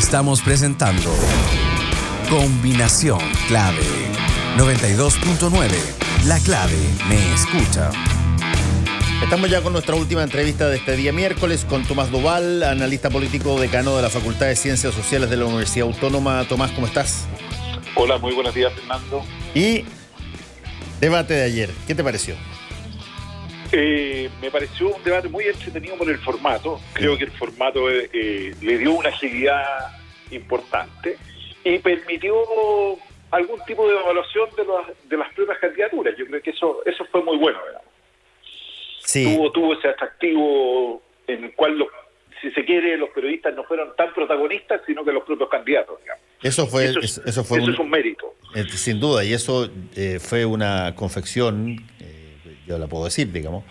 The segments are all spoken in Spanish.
Estamos presentando Combinación Clave 92.9. La clave me escucha. Estamos ya con nuestra última entrevista de este día miércoles con Tomás Doval, analista político, decano de la Facultad de Ciencias Sociales de la Universidad Autónoma. Tomás, ¿cómo estás? Hola, muy buenos días, Fernando. Y debate de ayer, ¿qué te pareció? Me pareció un debate muy entretenido por el formato. Creo que el formato le dio una agilidad importante y permitió algún tipo de evaluación de las propias candidaturas. Yo creo que eso fue muy bueno, ¿verdad? Sí. Tuvo ese atractivo en el cual, si se quiere, los periodistas no fueron tan protagonistas, sino que los propios candidatos, digamos. Eso es un mérito. Sin duda, y eso fue una confección, yo la puedo decir, digamos,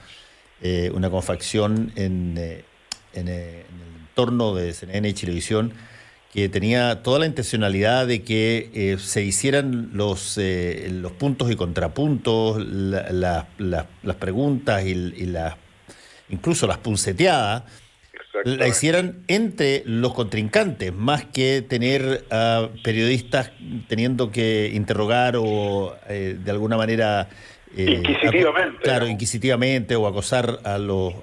una confección en el entorno de CNN y Chilevisión, que tenía toda la intencionalidad de que se hicieran los puntos y contrapuntos, las preguntas y incluso las punceteadas, la hicieran entre los contrincantes, más que tener a periodistas teniendo que interrogar o de alguna manera inquisitivamente. Inquisitivamente o acosar a los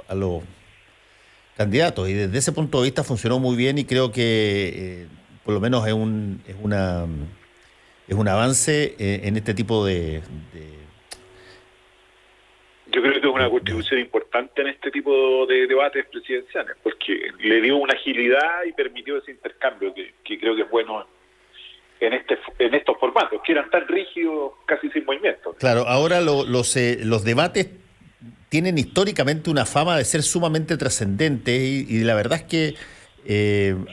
candidatos. Y desde ese punto de vista funcionó muy bien y creo que por lo menos es un avance en este tipo de... Yo creo que es una contribución importante en este tipo de debates presidenciales, porque le dio una agilidad y permitió ese intercambio que creo que es bueno en estos formatos, que eran tan rígidos, casi sin movimiento. Claro, ahora los debates tienen históricamente una fama de ser sumamente trascendentes y la verdad es que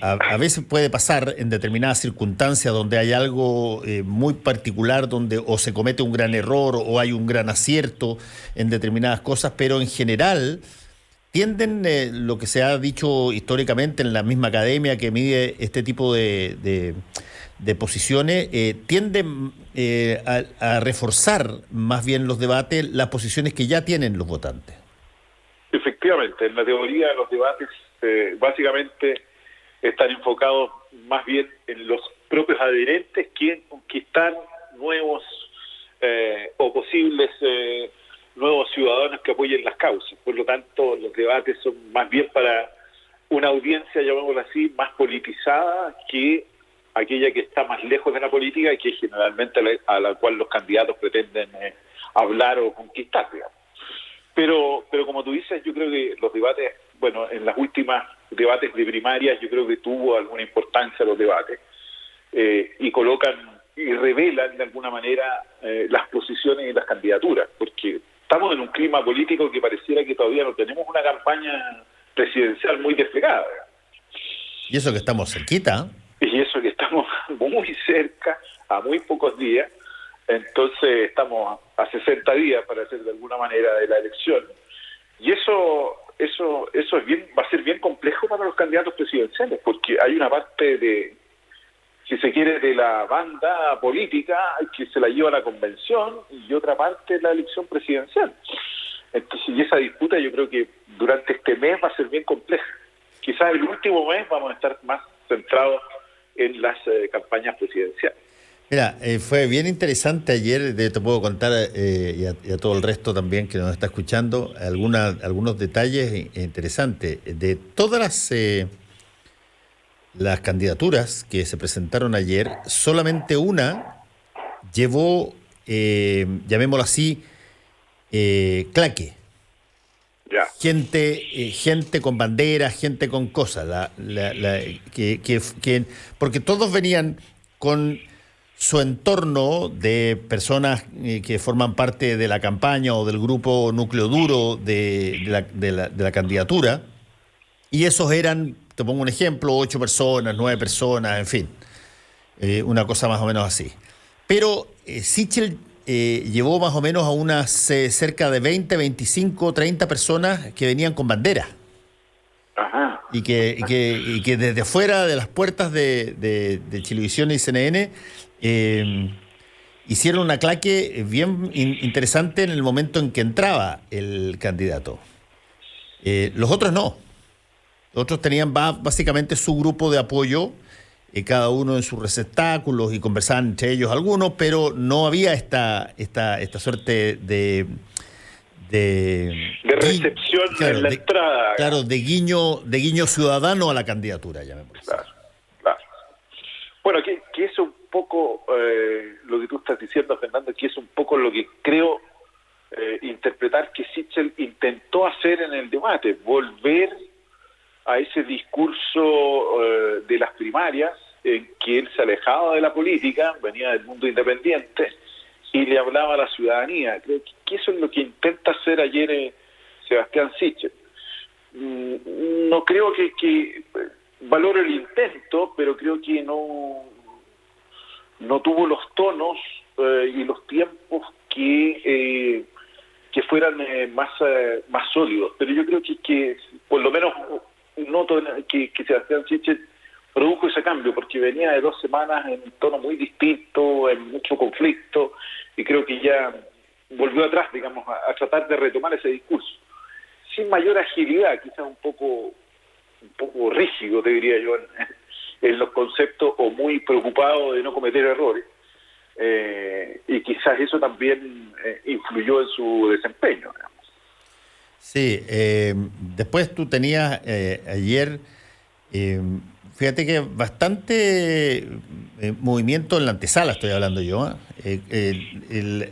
a veces puede pasar en determinadas circunstancias donde hay algo muy particular, donde o se comete un gran error o hay un gran acierto en determinadas cosas, pero en general tienden, lo que se ha dicho históricamente en la misma academia que mide este tipo de posiciones, tienden a reforzar más bien los debates, las posiciones que ya tienen los votantes. Efectivamente, en la teoría los debates básicamente están enfocados más bien en los propios adherentes que en conquistar nuevos o posibles nuevos ciudadanos que apoyen las causas. Por lo tanto, los debates son más bien para una audiencia, llamémoslo así, más politizada que aquella que está más lejos de la política y que es generalmente a la cual los candidatos pretenden hablar o conquistar, digamos. Pero como tú dices, yo creo que los debates, bueno, en las últimas debates de primarias yo creo que tuvo alguna importancia los debates y colocan y revelan de alguna manera las posiciones y las candidaturas, porque estamos en un clima político que pareciera que todavía no tenemos una campaña presidencial muy desplegada. Y eso que estamos cerquita. Y eso que estamos muy cerca, a muy pocos días. Entonces estamos a 60 días, para decir de alguna manera, de la elección. Y eso es bien, va a ser bien complejo para los candidatos presidenciales, porque hay una parte de, si se quiere, de la banda política que se la lleva a la convención y otra parte la elección presidencial. Entonces, y esa disputa yo creo que durante este mes va a ser bien compleja. Quizás el último mes vamos a estar más centrados en las campañas presidenciales. Mira, fue bien interesante ayer, te puedo contar y a todo el resto también que nos está escuchando, algunos detalles interesantes. De todas las candidaturas que se presentaron ayer, solamente una llevó, llamémoslo así, claque. Ya. Gente con banderas, gente con cosas, porque todos venían con su entorno de personas que forman parte de la campaña o del grupo núcleo duro de la candidatura, y esos eran, te pongo un ejemplo, 8 personas, 9 personas, en fin, una cosa más o menos así. Pero Sichel llevó más o menos a unas cerca de 20, 25, 30 personas que venían con bandera. Ajá. Y que desde fuera de las puertas de Chilevisión y CNN hicieron una claque bien interesante en el momento en que entraba el candidato. Los otros no. Los otros tenían básicamente su grupo de apoyo cada uno en sus receptáculos y conversaban entre ellos algunos, pero no había esta suerte de recepción claro, en la entrada. Claro, de guiño ciudadano a la candidatura, llamémoslo. Claro. Bueno, que es un poco lo que tú estás diciendo, Fernando, que es un poco lo que creo interpretar que Sichel intentó hacer en el debate, volver a ese discurso de las primarias en que él se alejaba de la política, venía del mundo independiente y le hablaba a la ciudadanía. Creo que eso es lo que intenta hacer ayer Sebastián Sichel. No creo que valoro el intento, pero creo que no tuvo los tonos y los tiempos que fueran más sólidos. Pero yo creo que por lo menos noto que Sebastián Sichel produjo ese cambio, porque venía de 2 semanas en un tono muy distinto, en mucho conflicto, y creo que ya volvió atrás, digamos, a tratar de retomar ese discurso. Sin mayor agilidad, quizás un poco rígido, te diría yo, en los conceptos, o muy preocupado de no cometer errores. Y quizás eso también influyó en su desempeño, digamos. Sí, después tú tenías ayer, fíjate que bastante movimiento en la antesala, estoy hablando yo.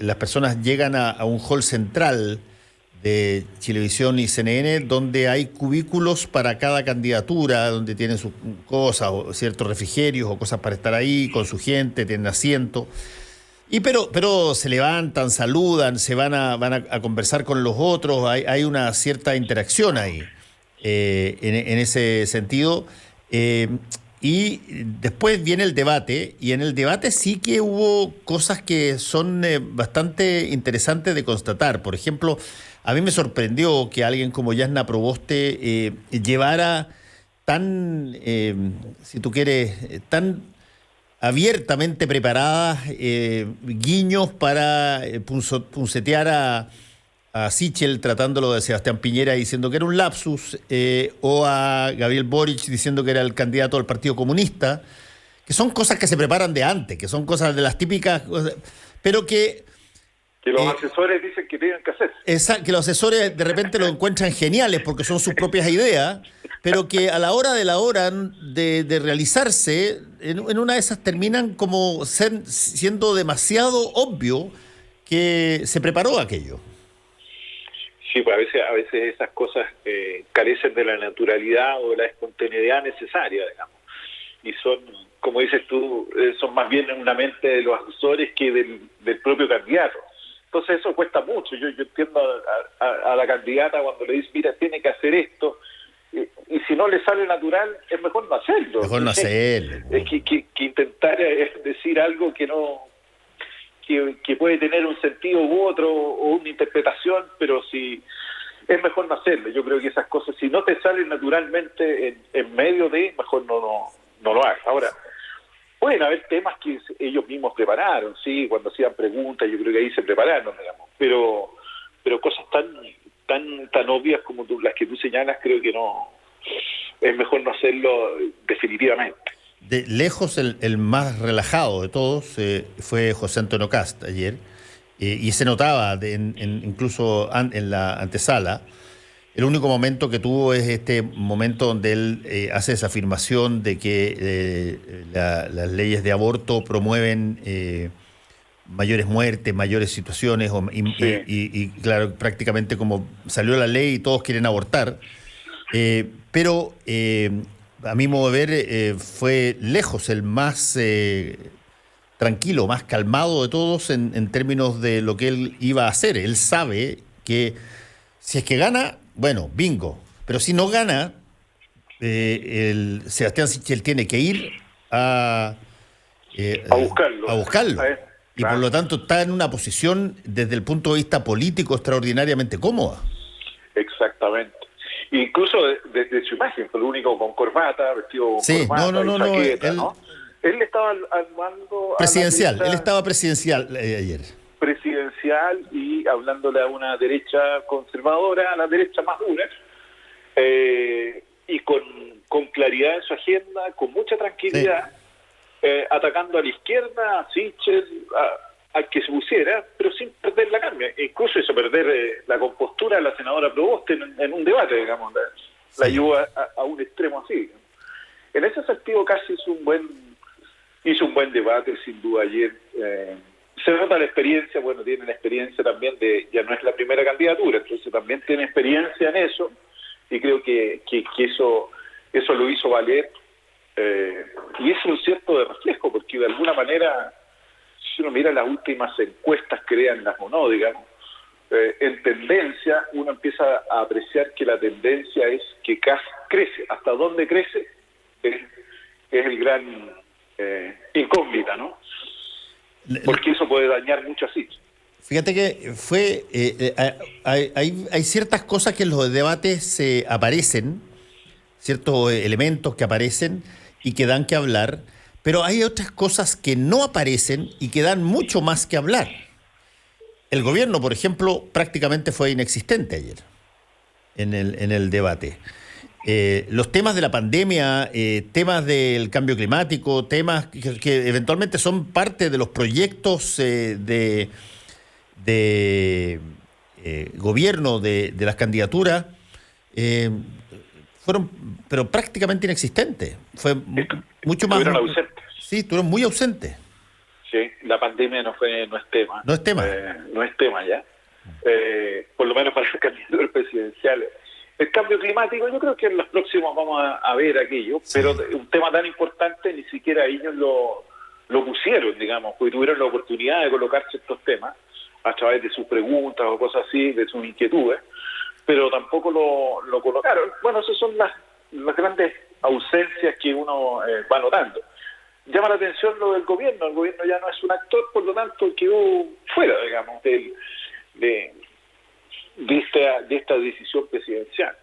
Las personas llegan a un hall central de Chilevisión y CNN, donde hay cubículos para cada candidatura, donde tienen sus cosas, o ciertos refrigerios o cosas para estar ahí, con su gente, tienen asiento. Pero se levantan, saludan, van a conversar con los otros, hay una cierta interacción ahí, en ese sentido. Y después viene el debate, y en el debate sí que hubo cosas que son bastante interesantes de constatar. Por ejemplo, a mí me sorprendió que alguien como Jasna Proboste llevara tan, si tú quieres, tan abiertamente preparadas guiños para puncetear a Sichel, tratándolo de Sebastián Piñera diciendo que era un lapsus, o a Gabriel Boric diciendo que era el candidato del Partido Comunista, que son cosas que se preparan de antes, que son cosas de las típicas, pero que los asesores dicen que tienen que hacer. Que los asesores de repente lo encuentran geniales porque son sus propias ideas, pero que a la hora de realizarse, en una de esas terminan como siendo demasiado obvio que se preparó aquello. Sí, pues a veces esas cosas carecen de la naturalidad o de la espontaneidad necesaria, digamos. Y son, como dices tú, son más bien en una mente de los asesores que del propio candidato. Entonces eso cuesta mucho. Yo entiendo a la candidata cuando le dice, mira, tiene que hacer esto, y si no le sale natural, es mejor no hacerlo. Mejor no hacerlo. Es que intentar decir algo que no... Que puede tener un sentido u otro, o una interpretación, pero si es mejor no hacerlo. Yo creo que esas cosas, si no te salen naturalmente en medio de, mejor no lo hagas. Ahora, pueden haber temas que ellos mismos prepararon, sí, cuando hacían preguntas, yo creo que ahí se prepararon, digamos, pero cosas tan obvias como las que tú señalas, creo que no, es mejor no hacerlo definitivamente. De lejos el más relajado de todos fue José Antonio Kast ayer, y se notaba incluso en la antesala. El único momento que tuvo es este momento donde él hace esa afirmación de que las leyes de aborto promueven mayores muertes, mayores situaciones, y claro, prácticamente como salió la ley y todos quieren abortar, pero a mi modo de ver fue lejos el más tranquilo, más calmado de todos en términos de lo que él iba a hacer. Él sabe que si es que gana, bueno, bingo. Pero si no gana, el Sebastián Sichel tiene que ir a buscarlo. Y por lo tanto está en una posición, desde el punto de vista político, extraordinariamente cómoda. Exactamente. Incluso desde su imagen, fue el único con corbata, vestido con corbata y chaqueta, ¿no? Él estaba al mando... Presidencial, él estaba presidencial ayer. Presidencial, y hablándole a una derecha conservadora, a la derecha más dura, y con claridad en su agenda, con mucha tranquilidad, atacando a la izquierda, a Sichel, al que se pusiera, pero sin perder la calma. Incluso hizo perder la compostura de la senadora Proboste en un debate, digamos, la llevó a un extremo así. Digamos. En ese sentido, casi hizo un buen debate, sin duda, ayer. Se nota la experiencia, bueno, tiene la experiencia también ya no es la primera candidatura, entonces también tiene experiencia en eso, y creo que eso lo hizo valer, y es un cierto de reflejo, porque de alguna manera, si uno mira las últimas encuestas, créanlas o no, digamos, en tendencia, uno empieza a apreciar que la tendencia es que Kast crece. ¿Hasta dónde crece? Es el gran incógnita, ¿no? Porque eso puede dañar mucho a Sichel. Fíjate que hay ciertas cosas que en los debates aparecen, ciertos elementos que aparecen y que dan que hablar, pero hay otras cosas que no aparecen y que dan mucho más que hablar. El gobierno, por ejemplo, prácticamente fue inexistente ayer en el debate. Los temas de la pandemia, temas del cambio climático, temas que eventualmente son parte de los proyectos de gobierno de las candidaturas, fueron pero prácticamente inexistentes. Fue mucho más. Estuvieron ausentes. Sí, estuvieron muy ausentes. Sí, la pandemia no es tema. No es tema. No es tema ya. Por lo menos para las candidaturas presidenciales. El cambio climático, yo creo que en los próximos vamos a ver aquello, sí. Pero un tema tan importante ni siquiera ellos lo pusieron, digamos, porque tuvieron la oportunidad de colocarse estos temas a través de sus preguntas o cosas así, de sus inquietudes, pero tampoco lo colocaron. Bueno, esas son las grandes ausencias que uno va notando. Llama la atención lo del gobierno. El gobierno ya no es un actor, por lo tanto quedó fuera, digamos, de esta decisión presidencial.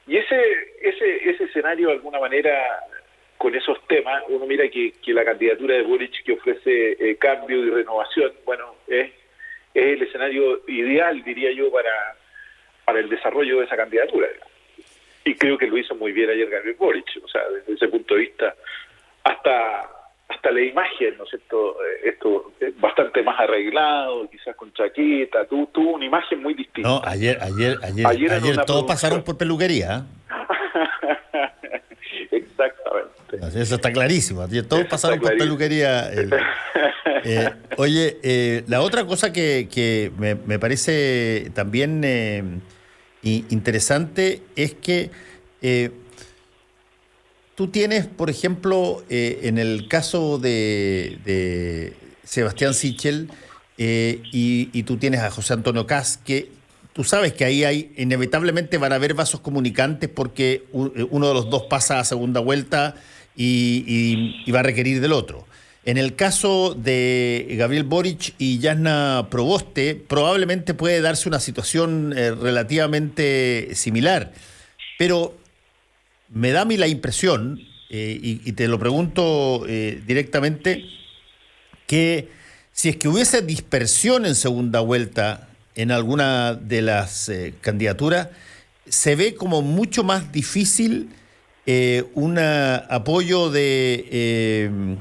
Y ese escenario, de alguna manera, con esos temas, uno mira que la candidatura de Boric, que ofrece cambio y renovación, bueno, es el escenario ideal, diría yo, para el desarrollo de esa candidatura. Y creo que lo hizo muy bien ayer Gabriel Boric, o sea, desde ese punto de vista, hasta la imagen, ¿no es cierto? Esto bastante más arreglado, quizás con chaqueta, tuvo una imagen muy distinta. No, ayer todos pasaron por peluquería. Exactamente. Eso está clarísimo. Ayer todos pasaron por peluquería. Oye, la otra cosa que me parece también interesante es que tú tienes, por ejemplo, en el caso de Sebastián Sichel, y tú tienes a José Antonio Kast, que tú sabes que ahí inevitablemente van a haber vasos comunicantes porque uno de los dos pasa a segunda vuelta y va a requerir del otro. En el caso de Gabriel Boric y Jasna Proboste, probablemente puede darse una situación relativamente similar, pero me da a mí la impresión, y te lo pregunto directamente, que si es que hubiese dispersión en segunda vuelta en alguna de las candidaturas, se ve como mucho más difícil un apoyo de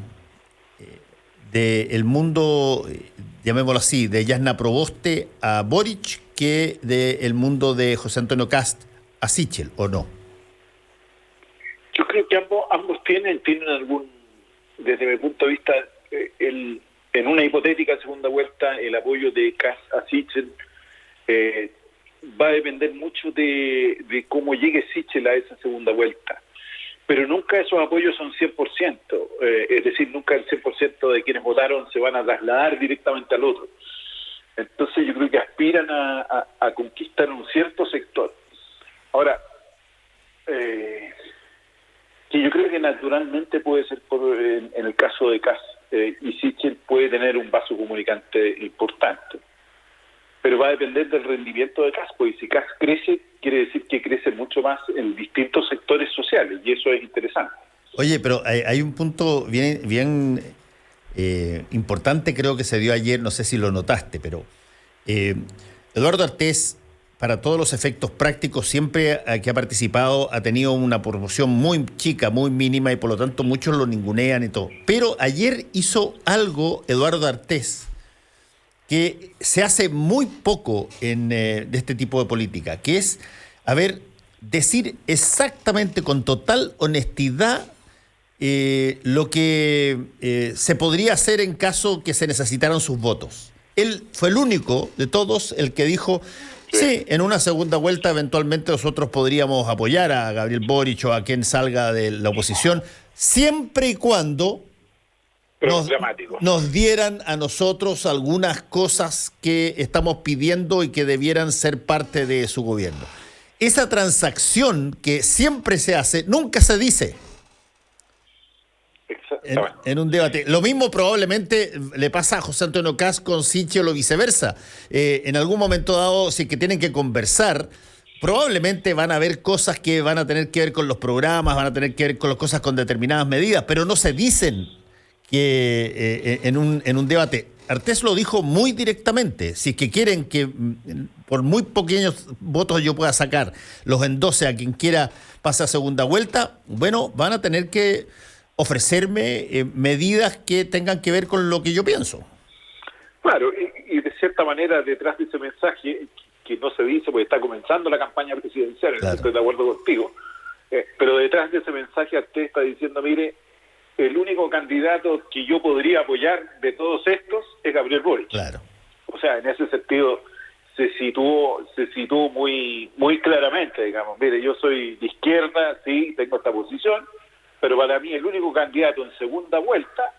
el mundo, llamémoslo así, de Jasna Proboste a Boric que del mundo de José Antonio Kast a Sichel, ¿o no? Yo creo que ambos tienen algún, desde mi punto de vista, en una hipotética segunda vuelta, el apoyo de Kast a Sichel va a depender mucho de cómo llegue Sichel a esa segunda vuelta. Pero nunca esos apoyos son 100%, es decir, nunca el 100% de quienes votaron se van a trasladar directamente al otro. Entonces yo creo que aspiran a conquistar un cierto sector. Ahora, que yo creo que naturalmente puede ser en el caso de Kast, y Sichel puede tener un vaso comunicante importante. Pero va a depender del rendimiento de Kast, porque si Kast crece, quiere decir que crece mucho más en distintos sectores sociales, y eso es interesante. Oye, pero hay un punto bien importante, creo que se dio ayer, no sé si lo notaste, pero Eduardo Artés para todos los efectos prácticos, siempre que ha participado ha tenido una proporción muy chica, muy mínima, y por lo tanto muchos lo ningunean y todo. Pero ayer hizo algo Eduardo Artés que se hace muy poco de este tipo de política, que es, decir exactamente con total honestidad lo que se podría hacer en caso que se necesitaran sus votos. Él fue el único de todos el que dijo, sí, en una segunda vuelta eventualmente nosotros podríamos apoyar a Gabriel Boric o a quien salga de la oposición, siempre y cuando nos dieran a nosotros algunas cosas que estamos pidiendo y que debieran ser parte de su gobierno. Esa transacción que siempre se hace, nunca se dice en un debate. Lo mismo probablemente le pasa a José Antonio Kast con Sichel o viceversa. En algún momento dado, si que tienen que conversar, probablemente van a haber cosas que van a tener que ver con los programas, van a tener que ver con las cosas con determinadas medidas, pero no se dicen que en un debate. Artés lo dijo muy directamente. Si es que quieren que por muy pequeños votos yo pueda sacar, los endose a quien quiera pase a segunda vuelta, bueno, van a tener que ofrecerme medidas que tengan que ver con lo que yo pienso. Claro, y de cierta manera detrás de ese mensaje, que no se dice porque está comenzando la campaña presidencial, claro, estoy de acuerdo contigo, pero detrás de ese mensaje Artés está diciendo, mire, el único candidato que yo podría apoyar de todos estos es Gabriel Boric. Claro. O sea, en ese sentido se situó muy muy claramente, digamos, mire, yo soy de izquierda, sí, tengo esta posición, pero para mí el único candidato en segunda vuelta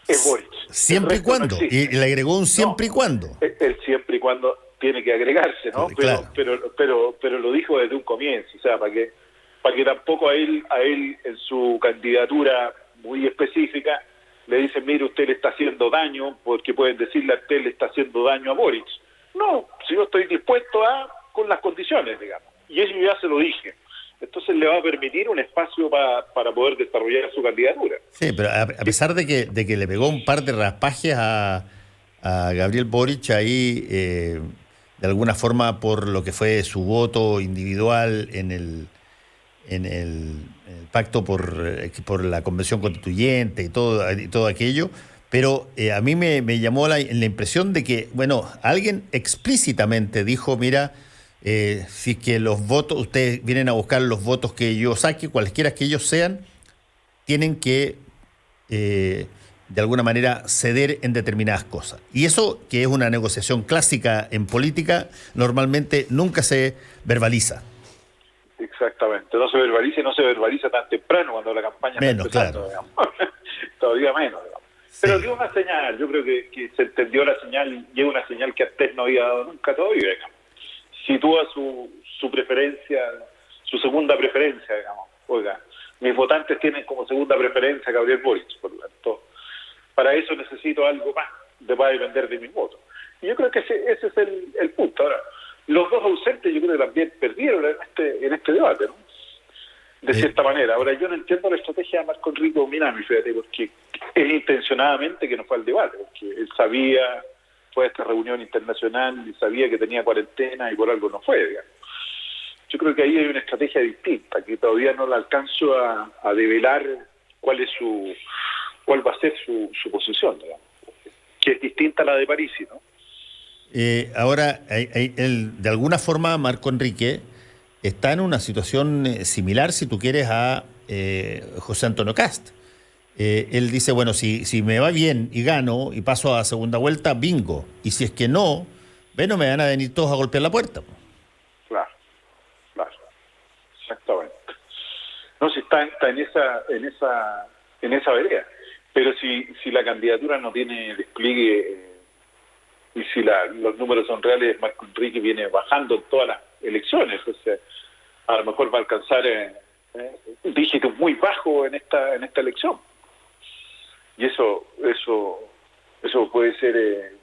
es Boric. Siempre y cuando, no, y le agregó un siempre y cuando. El siempre y cuando tiene que agregarse, ¿no? Claro. Pero lo dijo desde un comienzo, o sea, para que tampoco a él en su candidatura muy específica le dicen, mire, usted le está haciendo daño, porque pueden decirle a usted le está haciendo daño a Boric. No, si yo estoy dispuesto con las condiciones, digamos, y eso ya se lo dije. Entonces le va a permitir un espacio para poder desarrollar su candidatura. Sí, pero a pesar de que le pegó un par de raspajes a Gabriel Boric ahí, de alguna forma por lo que fue su voto individual en el pacto por la convención constituyente y todo aquello, pero a mí me llamó la impresión de que, bueno, alguien explícitamente dijo, mira, si es que los votos, ustedes vienen a buscar los votos que yo saque, cualquiera que ellos sean, tienen que de alguna manera ceder en determinadas cosas. Y eso, que es una negociación clásica en política, normalmente nunca se verbaliza. Exactamente, no se verbaliza tan temprano cuando la campaña menos, está empezando, claro. Todavía menos, digamos. Sí. Pero dio una señal, yo creo que se entendió la señal, y es una señal que Artés no había dado nunca todavía, digamos. Sitúa su preferencia, su segunda preferencia, digamos. Oiga, mis votantes tienen como segunda preferencia a Gabriel Boric, por lo tanto, para eso necesito algo más, va a depender de mis votos. Y yo creo que ese es el punto. Ahora, los dos ausentes yo creo que también perdieron en este debate, ¿no? De cierta manera. Ahora, yo no entiendo la estrategia de Marco Enrique Minami, fíjate, porque es intencionadamente que no fue al debate, porque él sabía, fue a esta reunión internacional y sabía que tenía cuarentena y por algo no fue, digamos. Yo creo que ahí hay una estrategia distinta, que todavía no la alcanzo a develar cuál va a ser su posición, digamos, que es distinta a la de Parisi, ¿no? Ahora, de alguna forma, Marco Enrique está en una situación similar, si tú quieres, a José Antonio Kast. Él dice, bueno, si me va bien y gano y paso a segunda vuelta, bingo. Y si es que no, bueno, me van a venir todos a golpear la puerta. Claro, exactamente. No, si está en esa vereda. Pero si la candidatura no tiene despliegue y si los números son reales, Marco Enrique viene bajando en todas las elecciones, o sea, a lo mejor va a alcanzar dígitos muy bajos en esta elección. Y eso puede ser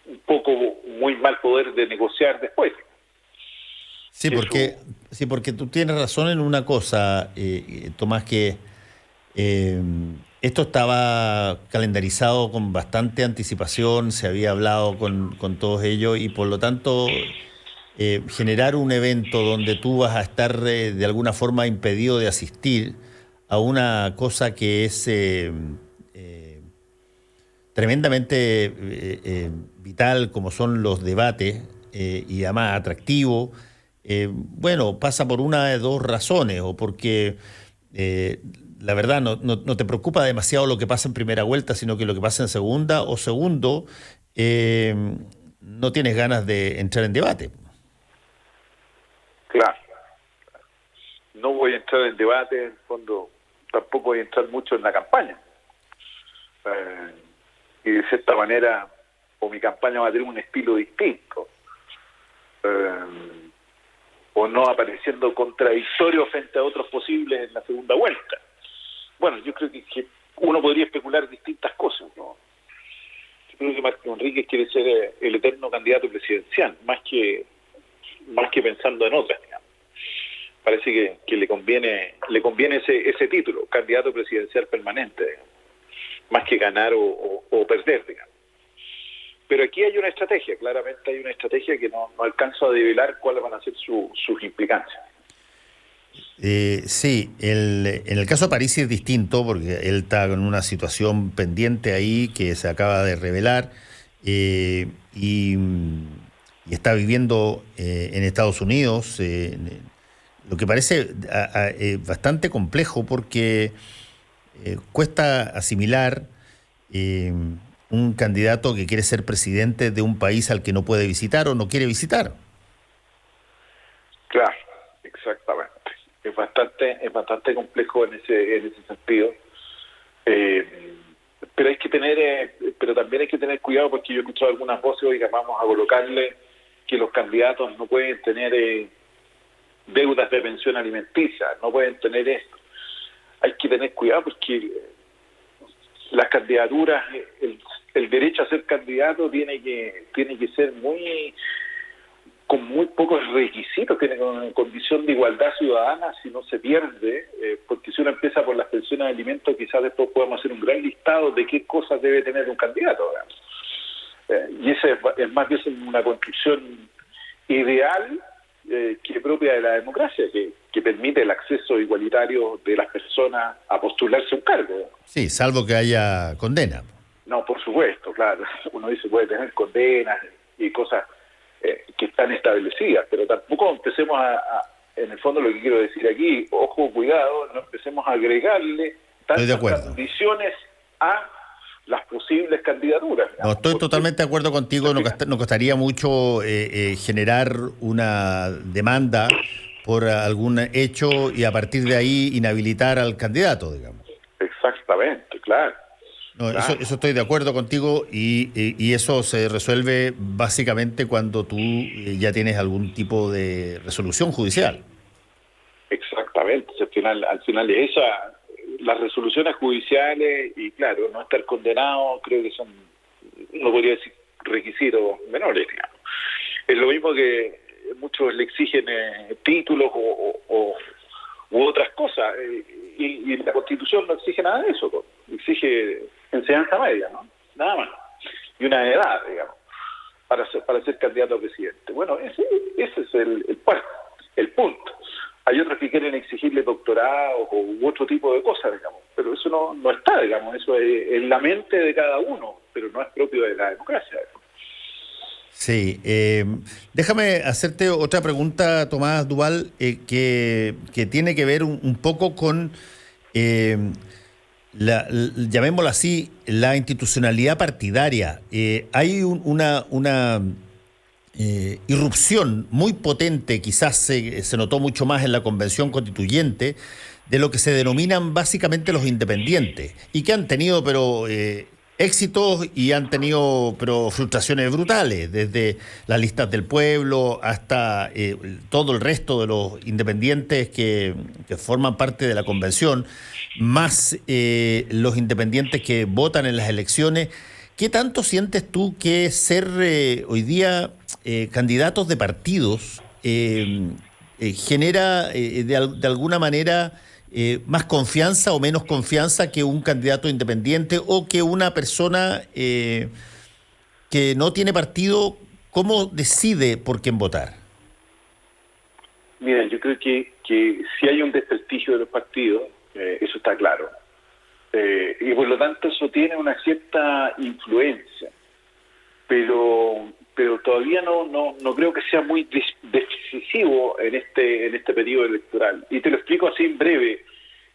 un poco muy mal poder de negociar después. Sí, porque tú tienes razón en una cosa, Tomás, que esto estaba calendarizado con bastante anticipación, se había hablado con todos ellos y por lo tanto generar un evento donde tú vas a estar de alguna forma impedido de asistir a una cosa que es tremendamente vital, como son los debates, y además atractivo, bueno, pasa por una de dos razones, o porque la verdad no te preocupa demasiado lo que pasa en primera vuelta, sino que lo que pasa en segunda, o segundo, no tienes ganas de entrar en debate. Claro. No voy a entrar en debate, en el fondo tampoco voy a entrar mucho en la campaña. Y de cierta manera, o mi campaña va a tener un estilo distinto. O no apareciendo contradictorio frente a otros posibles en la segunda vuelta. Bueno, yo creo que uno podría especular distintas cosas, ¿no? Yo creo que Marco Enríquez quiere ser el eterno candidato presidencial, más que pensando en otras, digamos. Parece que le conviene ese título, candidato presidencial permanente, digamos, más que ganar o perder, digamos. Pero aquí hay una estrategia, claramente hay una estrategia que no alcanzo a develar cuáles van a ser sus implicancias. Sí, en el caso de París es distinto porque él está en una situación pendiente ahí que se acaba de revelar y está viviendo en Estados Unidos, lo que parece bastante complejo porque cuesta asimilar un candidato que quiere ser presidente de un país al que no puede visitar o no quiere visitar. Claro, exactamente. Es bastante complejo en ese sentido. Pero también hay que tener cuidado porque yo he escuchado algunas voces, oiga, vamos a colocarle que los candidatos no pueden tener deudas de pensión alimenticia, no pueden tener esto. Hay que tener cuidado porque las candidaturas, el derecho a ser candidato tiene que ser con muy pocos requisitos, tiene una condición de igualdad ciudadana, si no se pierde, porque si uno empieza por las pensiones de alimentos, quizás después podemos hacer un gran listado de qué cosas debe tener un candidato. Y esa es más bien una construcción ideal que propia de la democracia, que permite el acceso igualitario de las personas a postularse a un cargo. Sí, salvo que haya condena. No, por supuesto, claro. Uno dice puede tener condenas y cosas que están establecidas, pero tampoco empecemos en el fondo lo que quiero decir aquí, ojo, cuidado, no empecemos a agregarle tantas condiciones a las posibles candidaturas. No, estoy totalmente de acuerdo contigo, nos costaría mucho generar una demanda por algún hecho y a partir de ahí inhabilitar al candidato, digamos. Exactamente, claro. No, claro. Eso estoy de acuerdo contigo y eso se resuelve básicamente cuando tú ya tienes algún tipo de resolución judicial. Exactamente, al final es esa, las resoluciones judiciales y claro, no estar condenado creo que son, no podría decir requisitos menores, digamos. Es lo mismo que muchos le exigen títulos u otras cosas y la Constitución no exige nada de eso, exige enseñanza media, ¿no? Nada más. Y una edad, digamos, para ser candidato a presidente. Bueno, ese es el punto. Hay otros que quieren exigirle doctorados u otro tipo de cosas, digamos, pero eso no está, digamos, eso es en la mente de cada uno, pero no es propio de la democracia, digamos. Sí, déjame hacerte otra pregunta, Tomás Duval, que tiene que ver un poco con, llamémoslo así, la institucionalidad partidaria. Hay una irrupción muy potente, quizás se notó mucho más en la Convención Constituyente, de lo que se denominan básicamente los independientes, y que han tenido, éxitos y han tenido frustraciones brutales, desde las listas del pueblo hasta todo el resto de los independientes que forman parte de la convención, más los independientes que votan en las elecciones. ¿Qué tanto sientes tú que ser hoy día candidatos de partidos genera de alguna manera más confianza o menos confianza que un candidato independiente o que una persona que no tiene partido? ¿Cómo decide por quién votar? Mira, yo creo que si hay un desprestigio de los partidos, eso está claro. Y por lo tanto eso tiene una cierta influencia. Pero todavía no creo que sea muy decisivo en este periodo electoral. Y te lo explico así en breve.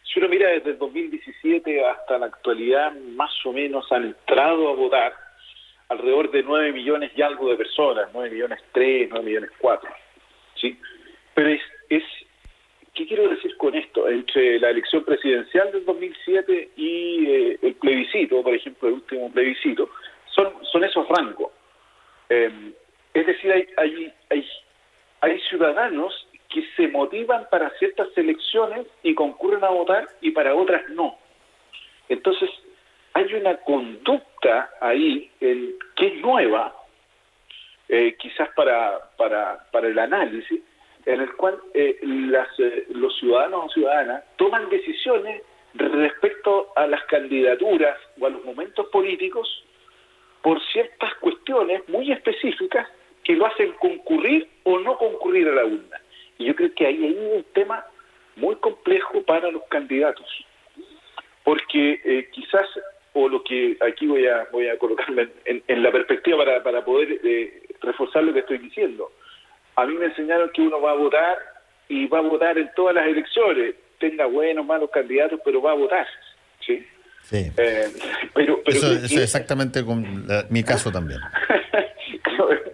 Si uno mira desde el 2017 hasta la actualidad, más o menos han entrado a votar alrededor de 9 millones y algo de personas, 9 millones 3, 9 millones 4, ¿sí? Pero ¿qué quiero decir con esto? Entre la elección presidencial del 2007 y el plebiscito, por ejemplo, el último plebiscito, son esos rangos. Es decir, hay ciudadanos que se motivan para ciertas elecciones y concurren a votar y para otras no. Entonces, hay una conducta ahí que es nueva, quizás para el análisis, en el cual los ciudadanos o ciudadanas toman decisiones respecto a las candidaturas o a los momentos políticos por ciertas cuestiones muy específicas que lo hacen concurrir o no concurrir a la urna. Y yo creo que ahí hay un tema muy complejo para los candidatos, porque quizás, o lo que aquí voy a colocarme en la perspectiva para poder reforzar lo que estoy diciendo. A mí me enseñaron que uno va a votar y va a votar en todas las elecciones, tenga buenos o malos candidatos, pero va a votar, ¿sí? Sí. Pero eso es exactamente mi caso también.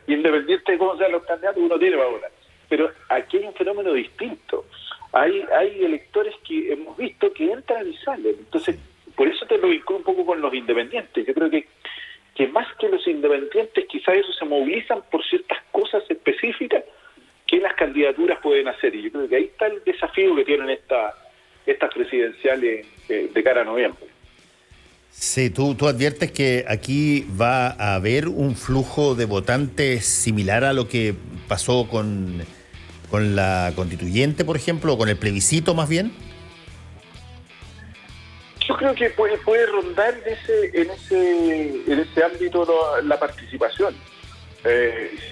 Independiente de cómo sean los candidatos, uno tiene para votar. Pero aquí hay un fenómeno distinto. Hay electores que hemos visto que entran y salen. Entonces, por eso te lo vinculo un poco con los independientes. Yo creo que más que los independientes, quizás ellos se movilizan por ciertas cosas específicas que las candidaturas pueden hacer. Y yo creo que ahí está el desafío que tienen estas presidenciales de cara a noviembre. Sí, tú adviertes que aquí va a haber un flujo de votantes similar a lo que pasó con la constituyente, por ejemplo, o con el plebiscito más bien. Yo creo que puede rondar en ese ámbito la participación,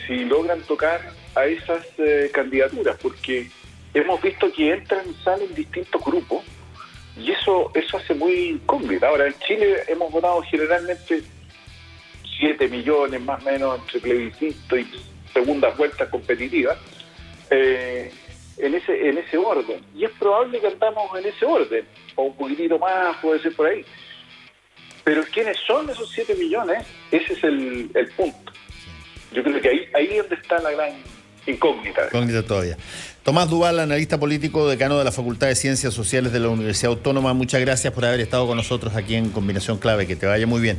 si logran tocar a esas candidaturas, porque hemos visto que entran y salen distintos grupos, y eso hace muy incógnita. Ahora, en Chile hemos votado generalmente 7 millones más o menos entre plebiscito y segundas vueltas competitivas, en ese orden. Y es probable que andamos en ese orden, o un poquitito más, puede ser por ahí. Pero ¿quiénes son esos 7 millones? Ese es el punto. Yo creo que ahí es donde está la gran incógnita. Incógnita todavía. Tomás Duval, analista político, decano de la Facultad de Ciencias Sociales de la Universidad Autónoma, muchas gracias por haber estado con nosotros aquí en Combinación Clave. Que te vaya muy bien.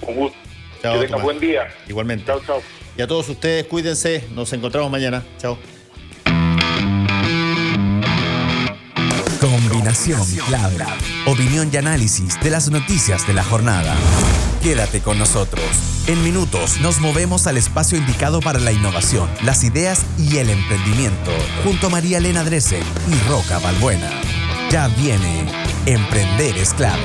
Un gusto. Chao, que tenga buen día. Igualmente. Chao, chao. Y a todos ustedes, cuídense. Nos encontramos mañana. Chao. Combinación Clave. Opinión y análisis de las noticias de la jornada. Quédate con nosotros. En minutos nos movemos al espacio indicado para la innovación, las ideas y el emprendimiento, junto a María Elena Dresen y Roca Balbuena. Ya viene Emprender es Clave.